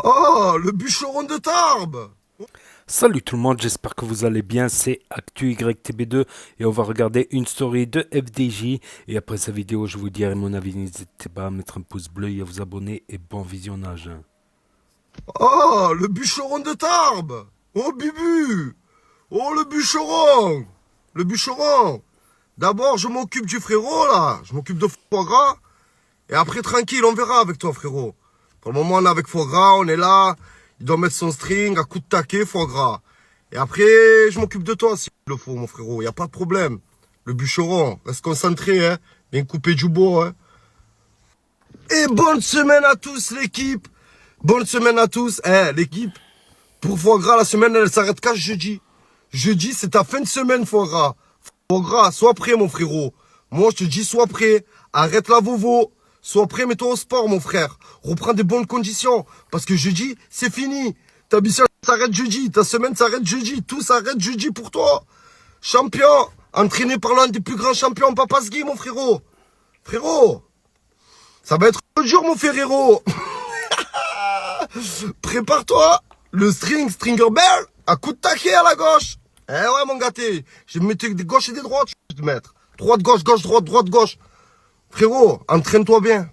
Oh, le bûcheron de Tarbes! Salut tout le monde, j'espère que vous allez bien, c'est ActuYTB2 et on va regarder une story de FDJ et après cette vidéo je vous dirai mon avis, n'hésitez pas à mettre un pouce bleu et à vous abonner et bon visionnage. Oh, le bûcheron de Tarbes! Oh, Bubu! Oh, le bûcheron! Le bûcheron! D'abord, je m'occupe du frérot, là. Je m'occupe de foie gras. Et après, tranquille, on verra avec toi, frérot. Pour le moment, on est avec foie gras, on est là. Il doit mettre son string à coup de taquet, foie gras. Et après, je m'occupe de toi s'il le faut, mon frérot. Y a pas de problème. Le bûcheron, reste concentré, hein. Bien couper du bois, hein. Et bonne semaine à tous, l'équipe. Bonne semaine à tous. L'équipe, pour foie gras, la semaine, elle s'arrête qu'à jeudi. Jeudi, c'est ta fin de semaine, foie gras. Foie gras, sois prêt, mon frérot. Moi, je te dis, sois prêt. Arrête la vovo. Sois prêt, mets-toi au sport, mon frère. Reprends des bonnes conditions. Parce que jeudi, c'est fini. Ta mission s'arrête jeudi. Ta semaine s'arrête jeudi. Tout s'arrête jeudi pour toi. Champion. Entraîné par l'un des plus grands champions, Papasgui, mon frérot. Frérot. Ça va être dur, mon frérot. Prépare-toi. Le stringer bell, à coup de taquet à la gauche. Eh ouais, mon gâté. Je vais me mettre des gauches et des droites, je vais te mettre. Droite, gauche, droite, droite, gauche. Frérot, entraîne-toi bien.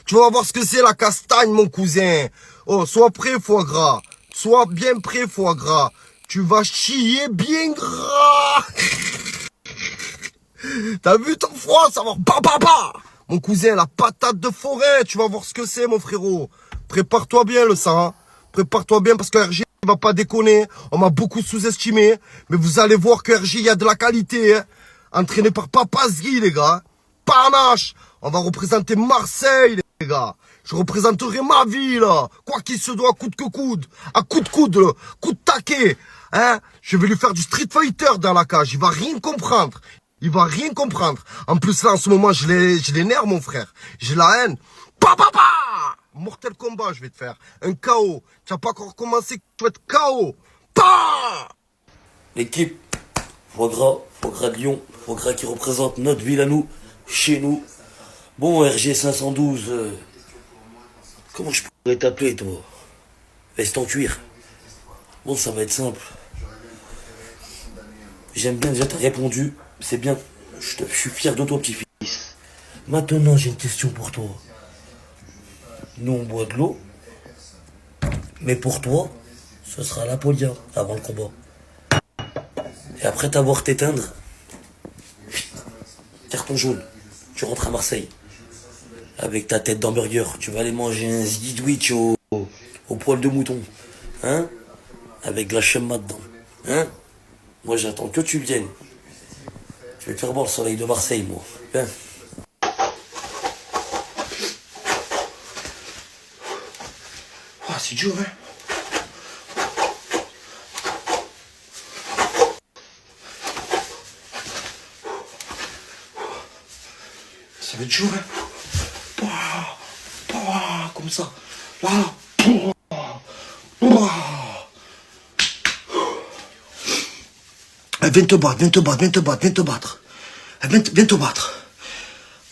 Tu vas voir ce que c'est la castagne, mon cousin. Oh, sois prêt, foie gras. Sois bien prêt, foie gras. Tu vas chier bien gras. T'as vu ton froid, ça va bah. Mon cousin, la patate de forêt. Tu vas voir ce que c'est, mon frérot. Prépare-toi bien, le sang. Prépare-toi bien parce que RG va pas déconner. On m'a beaucoup sous-estimé. Mais vous allez voir que RG, il y a de la qualité. Hein. Entraîné par Papasgui, les gars. Panache. On va représenter Marseille, les gars. Je représenterai ma ville. Quoi qu'il se doit, coude que coude. À coup de coude, coup de taquet. Hein. Je vais lui faire du Street Fighter dans la cage. Il va rien comprendre. Il va rien comprendre. En plus, là, en ce moment, je l'énerve, mon frère. J'ai la haine. Mortel combat, je vais te faire. Un KO. Tu n'as pas encore commencé, tu vas être KO. L'équipe, foie gras de Lyon, foie gras qui représente notre ville à nous, chez nous. Bon, RG 512, comment je pourrais t'appeler, toi? Veste en cuir. Bon, ça va être simple. J'aime bien, déjà, t'as répondu. C'est bien. Je suis fier de toi, petit-fils. Maintenant, j'ai une question pour toi. Nous, on boit de l'eau. Mais pour toi, ce sera la polia avant le combat. Et après t'avoir t'éteindre, carton jaune. Tu rentres à Marseille. Avec ta tête d'hamburger. Tu vas aller manger un sandwich au poil de mouton. Hein? Avec de la chemma dedans. Hein? Moi, j'attends que tu viennes. Je vais te faire voir le soleil de Marseille, moi. Hein? Ah, c'est dur, hein. Ça va être dur, hein. Comme ça. Là. Viens te battre, viens te battre, viens te battre, viens te battre. Viens te battre.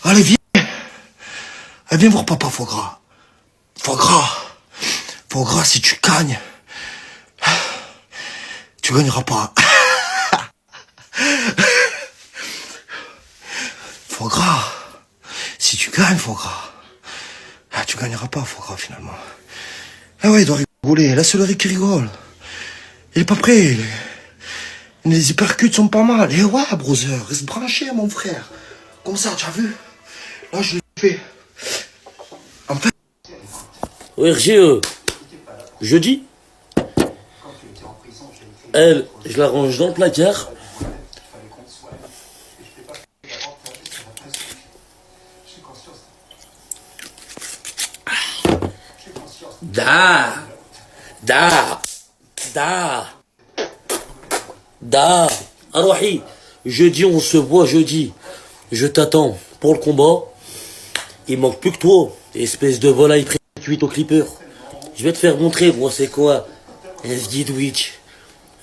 Allez, viens. Viens voir papa, foie gras. Foie gras. Foie gras, si tu gagnes, tu gagneras pas. Foie gras. Si tu gagnes, foie gras, tu gagneras pas, foie gras, finalement. Ah ouais, il doit rigoler. Laisse-le qui rigole. Il est pas prêt. Les hypercutes sont pas mal. Et ouais, brother, reste branché, mon frère. Comme ça, tu as vu? Là, je l'ai fait. En fait... RG, jeudi. Elle, je la range dans le placard. Arouhi, jeudi, on se voit jeudi. Je t'attends pour le combat. Il manque plus que toi, espèce de volaille cuite au clipper. Je vais te faire montrer, moi, c'est quoi un sandwich.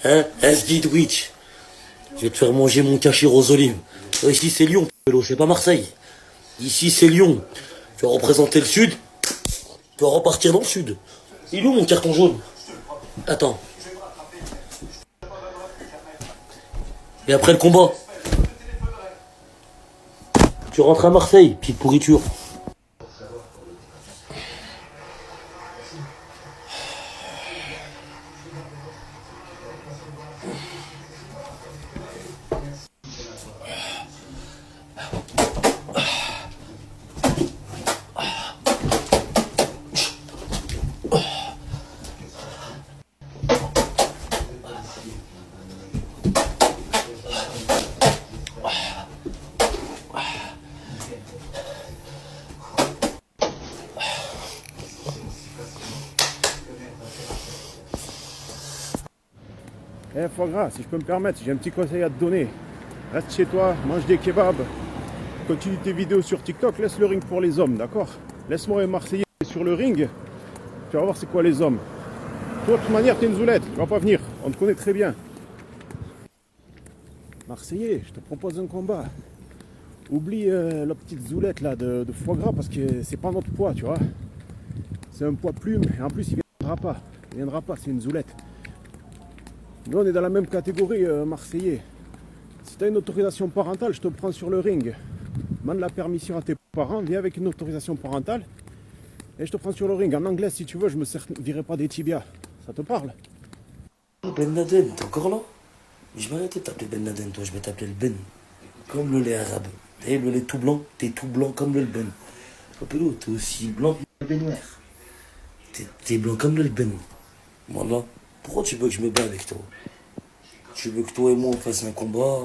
Hein? Un sandwich. Je vais te faire manger mon cachet aux olives. Ici, c'est Lyon, c'est pas Marseille. Ici, c'est Lyon. Tu vas représenter le sud. Tu vas repartir dans le sud. Il est où mon carton jaune? Attends. Et après le combat, tu rentres à Marseille, petite pourriture. Eh foie gras, si je peux me permettre, j'ai un petit conseil à te donner. Reste chez toi, mange des kebabs, continue tes vidéos sur TikTok, laisse le ring pour les hommes, d'accord? Laisse-moi un Marseillais sur le ring, tu vas voir c'est quoi les hommes. Toi, de toute manière, t'es une zoulette, tu vas pas venir, on te connaît très bien. Marseillais, je te propose un combat. Oublie la petite zoulette là de foie gras parce que c'est pas notre poids, tu vois. C'est un poids plume et en plus il viendra pas, c'est une zoulette. Nous on est dans la même catégorie Marseillais. Si tu as une autorisation parentale, je te prends sur le ring. Demande la permission à tes parents, viens avec une autorisation parentale et je te prends sur le ring. En anglais si tu veux, je me servirai pas des tibias. Ça te parle? Ben Laden, t'es encore là? Je vais arrêter de t'appeler Ben Laden, toi, je vais t'appeler le Ben. Comme le lait arabe. T'es le lait tout blanc, t'es tout blanc comme le Ben. Papello, t'es aussi blanc que le Ben noir. T'es blanc comme le Ben. Voilà. Pourquoi tu veux que je me bats avec toi? Tu veux que toi et moi on fasse un combat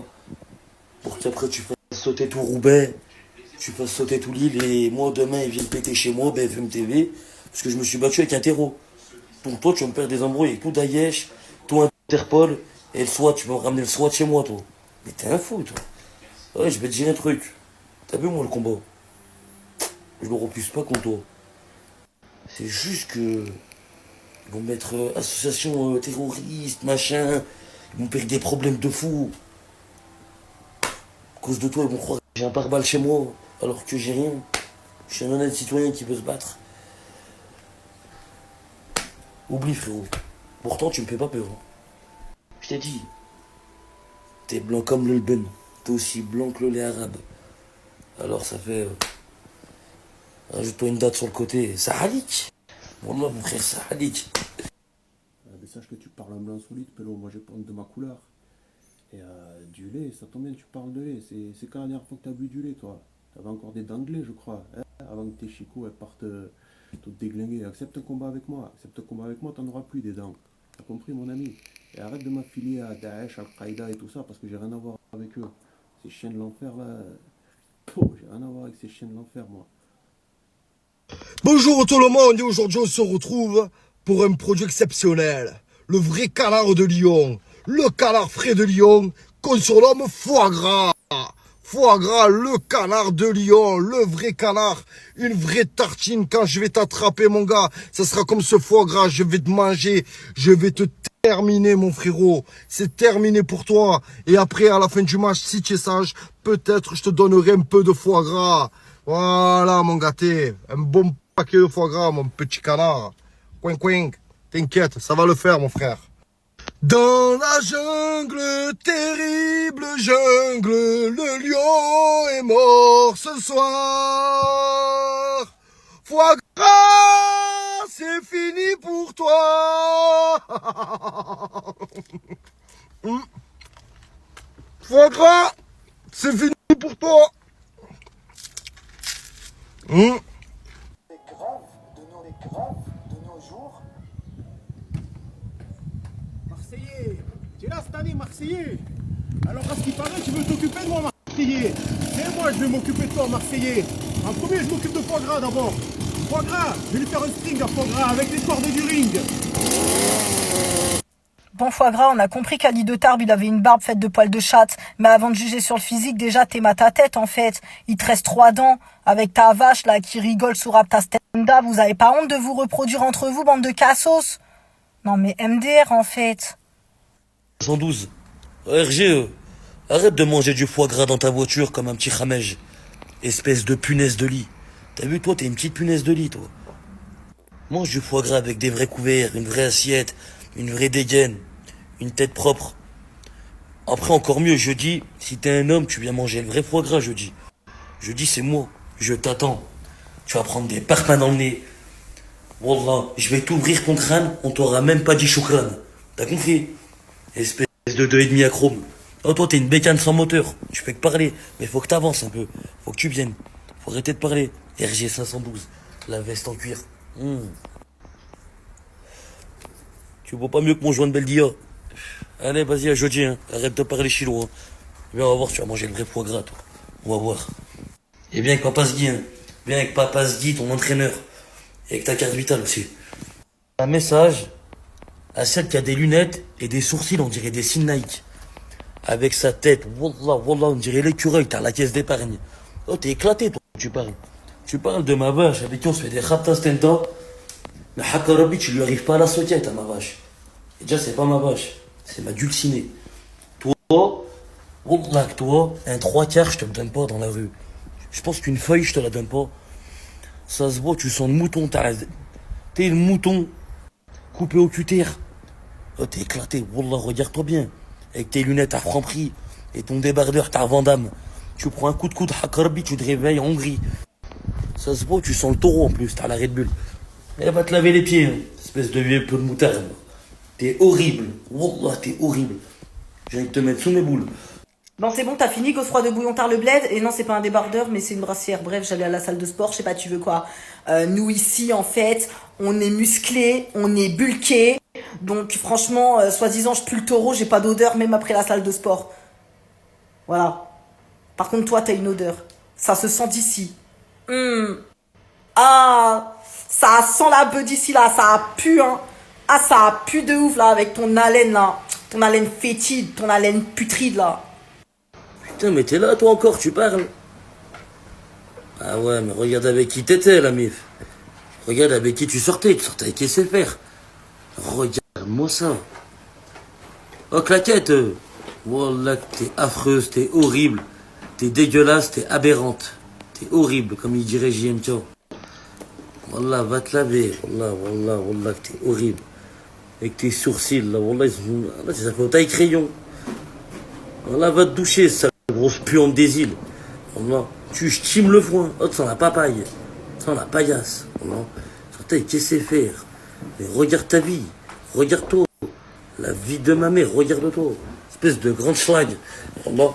pour qu'après tu fasses sauter tout Roubaix, tu fasses sauter tout Lille et moi demain ils viennent péter chez moi BFM TV parce que je me suis battu avec un terreau. Donc toi tu vas me faire des embrouilles avec tout Daesh, tout Interpol et le SWAT, tu vas me ramener le SWAT chez moi toi. Mais t'es un fou toi. Ouais, je vais te dire un truc. T'as vu moi le combat? Je me repousse pas contre toi. C'est juste que ils vont mettre association terroriste, machin. Ils vont faire des problèmes de fou. À cause de toi, ils vont croire que j'ai un pare-balles chez moi, alors que j'ai rien. Je suis un honnête citoyen qui veut se battre. Oublie, frérot. Pourtant, tu me fais pas peur. Hein. Je t'ai dit. T'es blanc comme le ben. T'es aussi blanc que le lait arabe. Alors, ça fait... rajoute-toi une date sur le côté. Sahalik. Wallah, mon frère, Sahalik. Mais sache que tu parles un blanc solide, Pélo, moi j'ai pas honte de ma couleur. Et du lait, ça tombe bien, tu parles de lait. C'est quand la dernière fois que t'as bu du lait, toi? T'avais encore des d'anglais, je crois. Hein, avant que tes chicots elles partent te déglinguer. Accepte un combat avec moi. Accepte un combat avec moi, t'en auras plus des dents. T'as compris, mon ami? Et arrête de m'affilier à Daesh, Al-Qaïda et tout ça, parce que j'ai rien à voir avec eux. Ces chiens de l'enfer, là... j'ai rien à voir avec ces chiens de l'enfer, moi. Bonjour tout le monde et aujourd'hui on se retrouve pour un produit exceptionnel. Le vrai canard de Lyon. Le canard frais de Lyon qu'on surnomme foie gras. Foie gras, le canard de Lyon, le vrai canard. Une vraie tartine quand je vais t'attraper mon gars. Ça sera comme ce foie gras, je vais te manger. Je vais te terminer mon frérot. C'est terminé pour toi. Et après à la fin du match, si tu es sage, peut-être je te donnerai un peu de foie gras. Voilà mon gâté, un bon paquet de foie gras mon petit canard. Coin coin, t'inquiète, ça va le faire mon frère. Dans la jungle, terrible jungle, le lion est mort ce soir. Foie gras, c'est fini pour toi. Foie gras, c'est fini pour toi. Les graves de nos jours. Marseillais, tu es là cette année, Marseillais. Alors à ce qui paraît, tu veux t'occuper de moi, Marseillais. C'est moi, je vais m'occuper de toi, Marseillais. En premier, je m'occupe de foie gras d'abord. Foie gras, je vais lui faire un string à foie gras avec les cordes du ring. Bon foie gras, on a compris qu'Ali de Tarbes, il avait une barbe faite de poils de chatte. Mais avant de juger sur le physique, déjà, t'aimes à ta tête, en fait. Il te reste 3 dents. Avec ta vache, là, qui rigole sous Rapta Stenda, vous avez pas honte de vous reproduire entre vous, bande de cassos? Non, mais MDR, en fait. 112. RG, arrête de manger du foie gras dans ta voiture comme un petit khamej. Espèce de punaise de lit. T'as vu, toi, t'es une petite punaise de lit, toi. Mange du foie gras avec des vrais couverts, une vraie assiette, une vraie dégaine, une tête propre. Après, encore mieux, jeudi, si t'es un homme, tu viens manger le vrai foie gras jeudi. Jeudi, c'est moi. Je t'attends. Tu vas prendre des parpaings dans le nez. Wallah, je vais t'ouvrir ton crâne, on t'aura même pas dit choukran. T'as compris? Espèce de 2,5 à chrome. Oh, toi, t'es une bécane sans moteur. Tu fais que parler. Mais faut que t'avances un peu. Faut que tu viennes. Faut arrêter de parler. RG 512. La veste en cuir. Tu vaux pas mieux que mon joint de Beldia. Allez, vas-y, à jeudi, hein. Arrête de parler chinois. Viens, on va voir, tu vas manger le vrai foie gras, toi. On va voir. Et viens avec Papa Sdi, hein. Viens avec Papa Sdi, ton entraîneur. Et avec ta carte vitale aussi. Un message à celle qui a des lunettes et des sourcils, on dirait des signes Nike. Avec sa tête, wallah, wallah, on dirait l'écureuil, t'as la caisse d'épargne. Oh, t'es éclaté, toi, tu parles. Tu parles de ma vache, avec qui on se fait des raptas stenta. Mais Hakarabi, tu lui arrives pas à la sauter, à ma vache. Et déjà, c'est pas ma vache, c'est ma dulcinée. Toi, wallah, que toi, un 3/4, je te le donne pas dans la rue. Je pense qu'une feuille, je te la donne pas. Ça se voit, tu sens le mouton, t'es le mouton coupé au cutter. Oh, t'es éclaté, wallah, regarde-toi bien. Avec tes lunettes à franc prix et ton débardeur, t'as Vandame. Tu prends un coup de coude, Hakarbi, tu te réveilles en Hongrie. Ça se voit, tu sens le taureau en plus, t'as la Red Bull. Elle va te laver les pieds, hein, espèce de vieux peu de moutarde. T'es horrible, wallah, t'es horrible. J'ai envie de te mettre sous mes boules. Bon, c'est bon, t'as fini, Godefroy de Bouillon tard le bled. Et non, c'est pas un débardeur, mais c'est une brassière. Bref, j'allais à la salle de sport, je sais pas, tu veux quoi. Nous, ici, en fait, on est musclés, on est bulqués. Donc, franchement, soi-disant, je pue le taureau, j'ai pas d'odeur, même après la salle de sport. Voilà. Par contre, toi, t'as une odeur. Ça se sent d'ici. Ah, ça sent la beuh d'ici, là. Ça pue, hein. Ah, ça pue de ouf, là, avec ton haleine, là. Ton haleine fétide, ton haleine putride, là. Putain, mais t'es là, toi encore, tu parles. Ah ouais, mais regarde avec qui t'étais, la mif. Regarde avec qui tu sortais avec SFR. Regarde-moi ça. Oh, claquette. Wallah, t'es affreuse, t'es horrible. T'es dégueulasse, t'es aberrante. T'es horrible, comme il dirait JM Tio. Wallah, va te laver. Wallah, wallah, wallah, que t'es horrible. Avec tes sourcils, là, wallah, là, ça fait au taille crayon. Wallah, va te doucher, sale grosse puante des îles. Wallah, tu stimes le foin. Oh, sans la papaye. Sans la paillasse. Wallah, surtout, qu'est-ce que c'est faire? Mais regarde ta vie. Regarde-toi. La vie de ma mère, regarde-toi. Espèce de grande schlag. Wallah.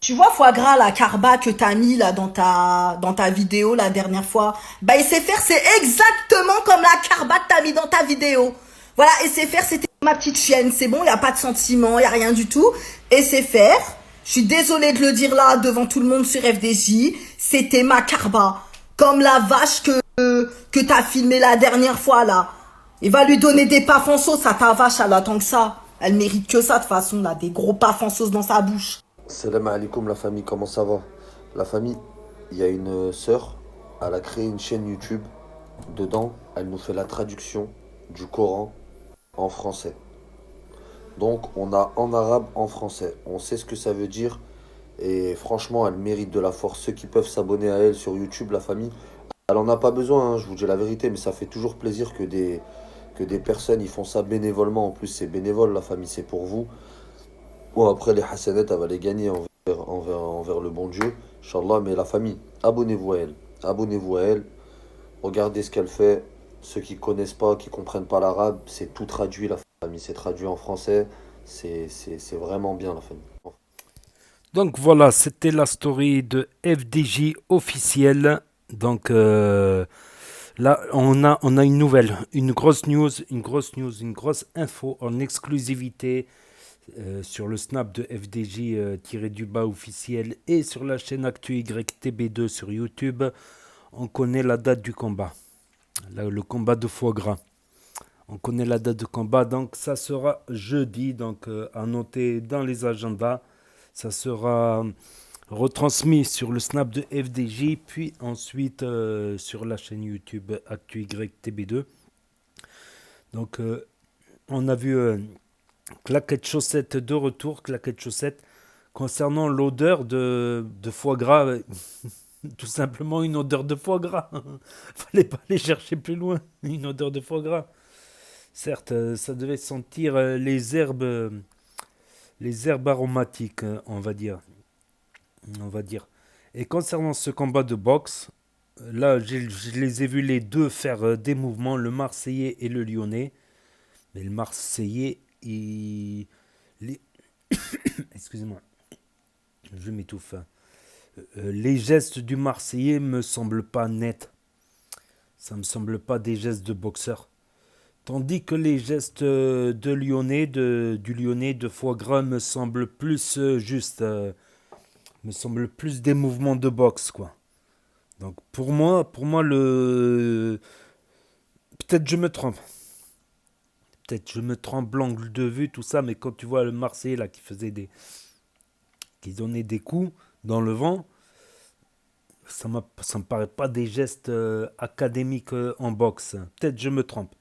Tu vois, foie gras, la carba que t'as mis là dans ta vidéo la dernière fois, bah SFR c'est exactement comme la carba que t'as mis dans ta vidéo. Voilà, SFR c'était ma petite chienne, c'est bon, y a pas de sentiment, y a rien du tout. SFR, je suis désolée de le dire là devant tout le monde sur FDJ, c'était ma carba. Comme la vache que t'as filmé la dernière fois là. Il va lui donner des paf en sauce à ta vache, elle attend que ça. Elle mérite que ça de toute façon là, des gros paf en sauce dans sa bouche. Salam alaikum la famille, comment ça va? La famille, il y a une sœur, elle a créé une chaîne YouTube. Dedans, elle nous fait la traduction du Coran en français. Donc on a en arabe, en français. On sait ce que ça veut dire. Et franchement, elle mérite de la force. Ceux qui peuvent s'abonner à elle sur YouTube, la famille, elle en a pas besoin, hein, je vous dis la vérité. Mais ça fait toujours plaisir que des personnes, ils font ça bénévolement. En plus, c'est bénévole, la famille, c'est pour vous. Bon, après, les hasanettes, elle va les gagner envers le bon Dieu, Inch'Allah. Mais la famille, abonnez-vous à elle. Abonnez-vous à elle. Regardez ce qu'elle fait. Ceux qui connaissent pas, qui comprennent pas l'arabe, c'est tout traduit, la famille. C'est traduit en français. C'est vraiment bien, la famille. Donc voilà, c'était la story de FDJ officielle. Donc là, on a une nouvelle, une grosse news, une grosse info en exclusivité sur le snap de FDJ-du-bas officiel et sur la chaîne Actu YTB2 sur YouTube. On connaît la date du combat, le combat de foie gras. On connaît la date de combat, donc ça sera jeudi, donc à noter dans les agendas. Ça sera retransmis sur le snap de FDJ, puis ensuite sur la chaîne YouTube Actu YTB2. Donc on a vu Claquette Chaussette de retour, Claquette Chaussette. Concernant l'odeur de foie gras, Tout simplement une odeur de foie gras. Fallait pas aller chercher plus loin. Une odeur de foie gras. Certes, ça devait sentir les herbes aromatiques, on va dire. On va dire. Et concernant ce combat de boxe, là, je les ai vus les deux faire des mouvements, le Marseillais et le Lyonnais. Mais le Marseillais, les- excusez-moi, je m'étouffe. Les gestes du Marseillais me semblent pas nets. Ça me semble pas des gestes de boxeur. Tandis que les gestes du Lyonnais de foie gras me semblent plus justes, me semblent plus des mouvements de boxe, quoi. Donc pour moi peut-être je me trompe. Peut-être je me trompe l'angle de vue, tout ça, mais quand tu vois le Marseillais là qui donnait des coups dans le vent, ça me paraît pas des gestes académiques en boxe. Peut-être je me trompe.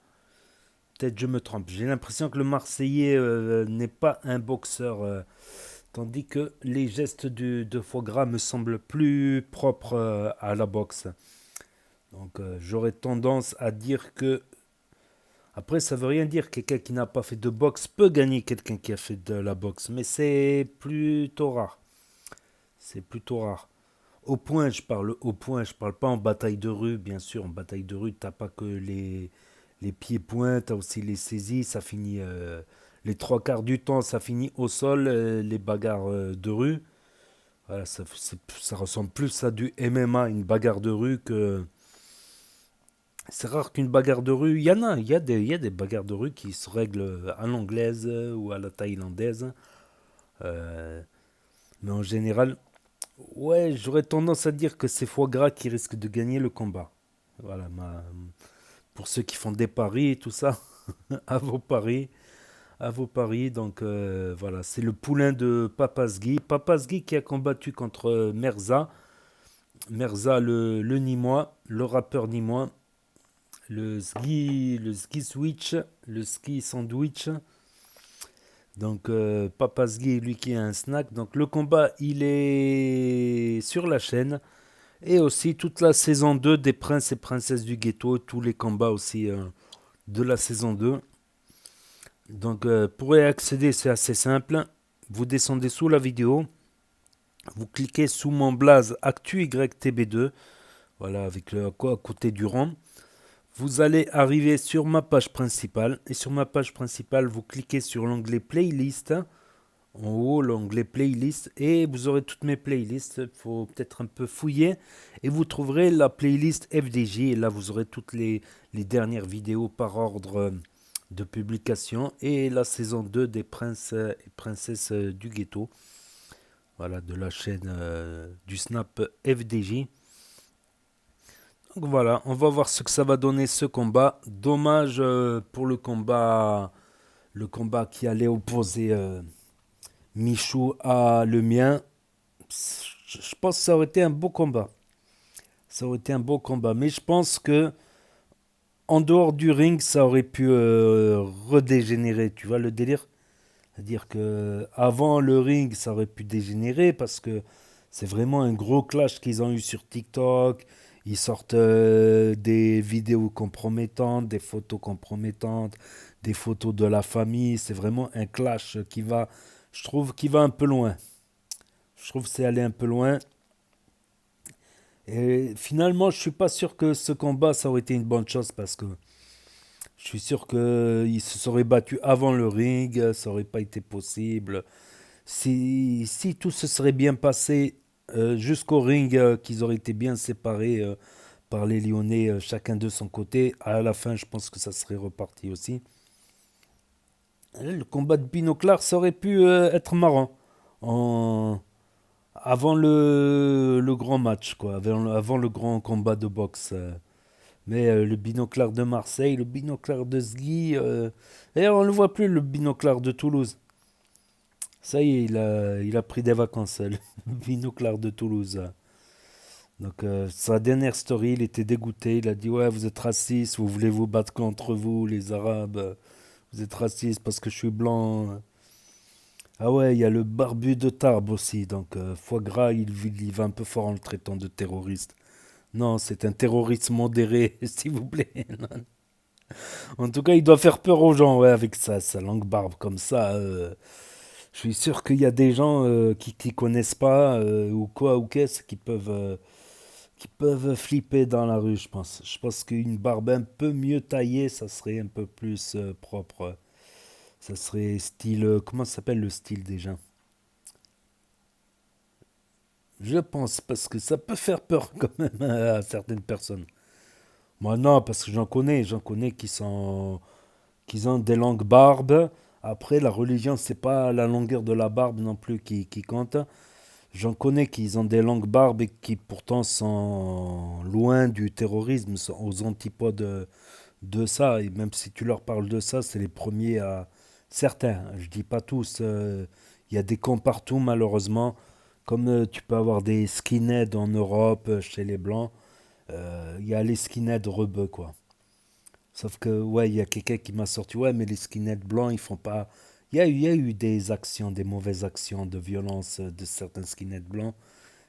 Peut-être je me trompe. J'ai l'impression que le Marseillais n'est pas un boxeur, tandis que les gestes de foie gras me semblent plus propres à la boxe. Donc j'aurais tendance à dire que... Après, ça veut rien dire que quelqu'un qui n'a pas fait de boxe peut gagner quelqu'un qui a fait de la boxe, mais c'est plutôt rare. C'est plutôt rare. Au point, je parle au point, je parle pas en bataille de rue, bien sûr. En bataille de rue, t'as pas que les pieds-points, t'as aussi les saisies, ça finit les trois quarts du temps, ça finit au sol, les bagarres de rue. Voilà, ça ressemble plus à du MMA, une bagarre de rue que. C'est rare qu'une bagarre de rue. Il y a des bagarres de rue qui se règlent à l'anglaise ou à la thaïlandaise. Euh, mais en général, ouais, j'aurais tendance à dire que c'est foie gras qui risque de gagner le combat. Voilà, pour ceux qui font des paris et tout ça, à vos paris, à vos paris. Donc voilà, c'est le poulain de Papazgui. Papazgui qui a combattu contre Merza le Nîmois, le rappeur nîmois, le ski switch, le ski sandwich. Donc Papazgui, lui qui est un snack. Donc le combat, il est sur la chaîne. Et aussi toute la saison 2 des Princes et Princesses du Ghetto, tous les combats aussi de la saison 2. Donc pour y accéder, c'est assez simple. Vous descendez sous la vidéo, vous cliquez sous mon blaze ActuYTB2, voilà, avec le à côté du rond. Vous allez arriver sur ma page principale, et sur ma page principale, vous cliquez sur l'onglet Playlist, en haut l'onglet Playlist, et vous aurez toutes mes playlists. Il faut peut-être un peu fouiller, et vous trouverez la playlist FDJ, et là vous aurez toutes les dernières vidéos par ordre de publication, et la saison 2 des Princes et Princesses du Ghetto, voilà, de la chaîne du Snap FDJ. Donc voilà, on va voir ce que ça va donner ce combat. Dommage pour le combat qui allait opposer Michou à le mien. Je pense que ça aurait été un beau combat. Ça aurait été un beau combat, mais je pense que en dehors du ring, ça aurait pu redégénérer. Tu vois le délire? C'est-à-dire que avant le ring, ça aurait pu dégénérer parce que c'est vraiment un gros clash qu'ils ont eu sur TikTok. Ils sortent des vidéos compromettantes, des photos compromettantes, des photos de la famille. C'est vraiment un clash je trouve, qui va un peu loin. Je trouve que c'est aller un peu loin. Et finalement, je suis pas sûr que ce combat, ça aurait été une bonne chose parce que je suis sûr qu'ils se seraient battus avant le ring, ça aurait pas été possible. Si tout se serait bien passé jusqu'au ring, qu'ils auraient été bien séparés par les Lyonnais, chacun de son côté, à la fin, je pense que ça serait reparti aussi. Le combat de Binoclar, ça aurait pu être marrant avant le grand match, quoi, avant le grand combat de boxe. Mais le binoclard de Marseille, le binoclard de Sgui, et on ne le voit plus, le binoclard de Toulouse. Ça y est, il a pris des vacances, le binoclard de Toulouse. Donc, sa dernière story, il était dégoûté. Il a dit: ouais, vous êtes raciste, vous voulez vous battre contre vous, les Arabes. Vous êtes raciste parce que je suis blanc. Ah ouais, il y a le barbu de Tarbes aussi. Donc, foie gras, il va un peu fort en le traitant de terroriste. Non, c'est un terroriste modéré, s'il vous plaît. En tout cas, il doit faire peur aux gens, ouais, avec sa langue barbe comme ça. Je suis sûr qu'il y a des gens qui connaissent pas ou quoi ou qu'est-ce qui peuvent flipper dans la rue, je pense. Je pense qu'une barbe un peu mieux taillée, ça serait un peu plus propre. Ça serait style, comment ça s'appelle le style déjà? Je pense parce que ça peut faire peur quand même à certaines personnes. Moi non, parce que j'en connais qui ont des longues barbes. Après, la religion, c'est pas la longueur de la barbe non plus qui compte. J'en connais qui ont des longues barbes et qui pourtant sont loin du terrorisme, sont aux antipodes de ça. Et même si tu leur parles de ça, c'est les premiers à... Certains, je dis pas tous. Il y a des camps partout, malheureusement. Comme tu peux avoir des skinheads en Europe, chez les Blancs, il y a les skinheads rebeux, quoi. Sauf que, ouais, il y a quelqu'un qui m'a sorti, ouais, mais les skinheads blancs, ils font pas... il y a eu des actions, des mauvaises actions de violence de certains skinheads blancs.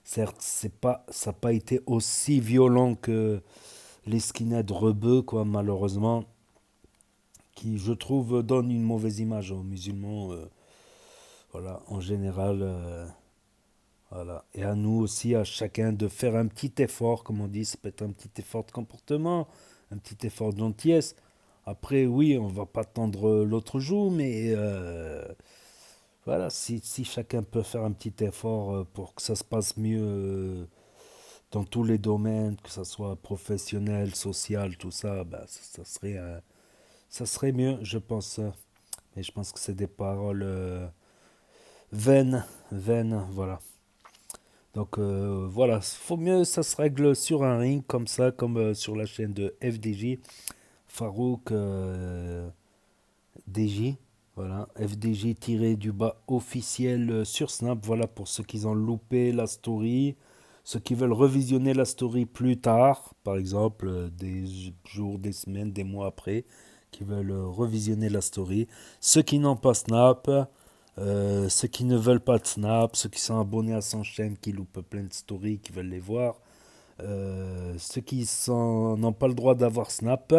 Certes, ça n'a pas été aussi violent que les skinheads rebeux, quoi, malheureusement, qui, je trouve, donnent une mauvaise image aux musulmans, voilà, en général, voilà. Et à nous aussi, à chacun, de faire un petit effort, comme on dit, ça peut être un petit effort de comportement, un petit effort de gentillesse. Après, oui, on va pas tendre l'autre joue, mais voilà, si chacun peut faire un petit effort pour que ça se passe mieux dans tous les domaines, que ça soit professionnel, social, tout ça, bah, ça serait mieux, je pense. Mais je pense que c'est des paroles vaines, voilà. Donc voilà, faut mieux ça se règle sur un ring comme ça, comme sur la chaîne de FDJ, Farouk DJ, voilà, FDJ tiré du bas officiel sur Snap, voilà pour ceux qui ont loupé la story, ceux qui veulent revisionner la story plus tard, par exemple des jours, des semaines, des mois après, qui veulent revisionner la story, ceux qui n'ont pas Snap. Ceux qui ne veulent pas de Snap, ceux qui sont abonnés à son chaîne, qui loupent plein de stories, qui veulent les voir, ceux qui n'ont pas le droit d'avoir Snap,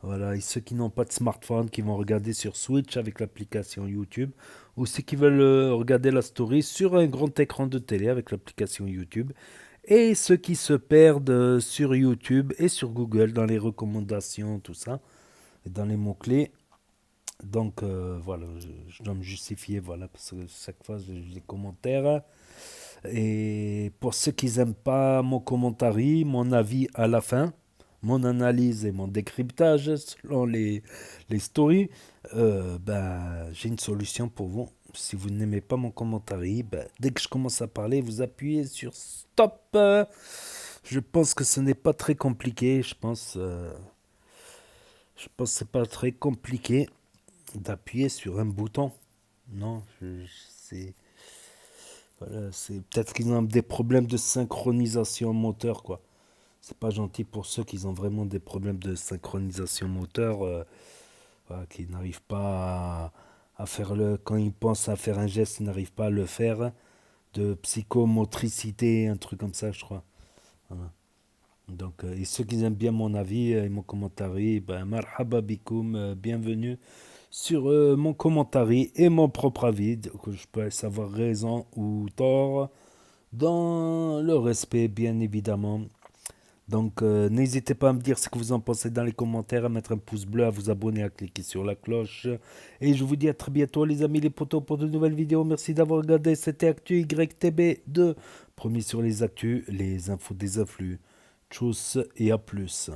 voilà, et ceux qui n'ont pas de smartphone, qui vont regarder sur Switch avec l'application YouTube, ou ceux qui veulent regarder la story sur un grand écran de télé avec l'application YouTube, et ceux qui se perdent sur YouTube et sur Google dans les recommandations, tout ça, et dans les mots-clés. Donc voilà, je dois me justifier, voilà, parce que chaque fois j'ai des commentaires. Et pour ceux qui n'aiment pas mon commentaire, mon avis à la fin, mon analyse et mon décryptage selon les stories, ben, j'ai une solution pour vous. Si vous n'aimez pas mon commentaire, ben, dès que je commence à parler, vous appuyez sur stop. Je pense que ce n'est pas très compliqué. Je pense que c'est pas très compliqué d'appuyer sur un bouton. Non, c'est voilà, c'est peut-être qu'ils ont des problèmes de synchronisation moteur, quoi. C'est pas gentil pour ceux qui ont vraiment des problèmes de synchronisation moteur, voilà, qui n'arrivent pas à faire quand ils pensent à faire un geste, ils n'arrivent pas à le faire. De psychomotricité, un truc comme ça, je crois. Voilà. Donc, et ceux qui aiment bien mon avis et mon commentaire, ben, marhaba bikoum, bienvenue sur mon commentaire et mon propre avis, que je peux savoir raison ou tort, dans le respect, bien évidemment. Donc, n'hésitez pas à me dire ce que vous en pensez dans les commentaires, à mettre un pouce bleu, à vous abonner, à cliquer sur la cloche. Et je vous dis à très bientôt, les amis, les potos, pour de nouvelles vidéos. Merci d'avoir regardé. C'était Actu YTB2. Promis sur les actus, les infos des afflux. Tchuss et à plus.